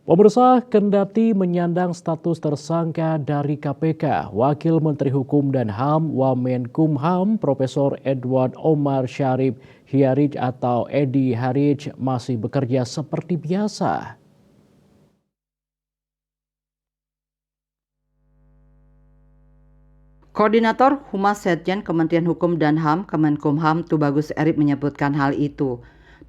Pemirsa, kendati menyandang status tersangka dari KPK, Wakil Menteri Hukum dan HAM Wamenkumham Profesor Edward Omar Syarif Hiarij atau Edi Harij masih bekerja seperti biasa. Koordinator Humas Setjen Kementerian Hukum dan HAM Kemenkumham Tubagus Erip menyebutkan hal itu.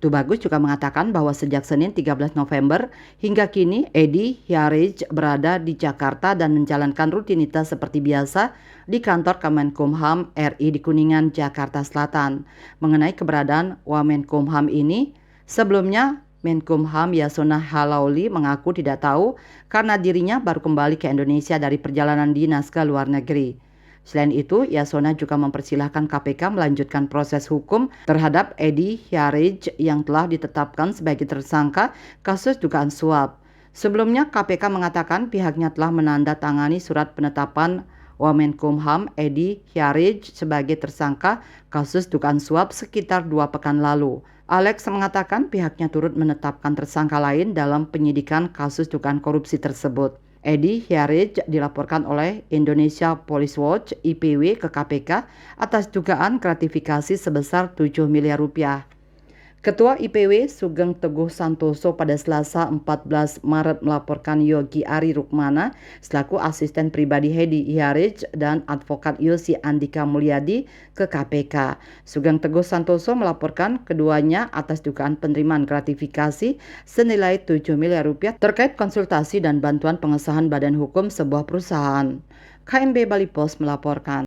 Tubagus juga mengatakan bahwa sejak Senin 13 November hingga kini Edi Hiarij berada di Jakarta dan menjalankan rutinitas seperti biasa di kantor Kemenkumham RI di Kuningan, Jakarta Selatan. Mengenai keberadaan Wamenkumham ini, sebelumnya Menkumham Yasona Halauli mengaku tidak tahu karena dirinya baru kembali ke Indonesia dari perjalanan dinas ke luar negeri. Selain itu, Yasona juga mempersilahkan KPK melanjutkan proses hukum terhadap Edi Hiarij yang telah ditetapkan sebagai tersangka kasus dugaan suap. Sebelumnya, KPK mengatakan pihaknya telah menandatangani surat penetapan Wamenkumham Edi Hiarij sebagai tersangka kasus dugaan suap sekitar 2 pekan lalu. Alex mengatakan pihaknya turut menetapkan tersangka lain dalam penyidikan kasus dugaan korupsi tersebut. Edi Hiarij dilaporkan oleh Indonesia Police Watch (IPW) ke KPK atas dugaan gratifikasi sebesar 7 miliar rupiah. Ketua IPW Sugeng Teguh Santoso pada Selasa 14 Maret melaporkan Yogi Ari Rukmana selaku asisten pribadi Edi Hiarij dan advokat Yosi Andika Mulyadi ke KPK. Sugeng Teguh Santoso melaporkan keduanya atas dugaan penerimaan gratifikasi senilai 7 miliar rupiah terkait konsultasi dan bantuan pengesahan badan hukum sebuah perusahaan. KMB Bali Post melaporkan.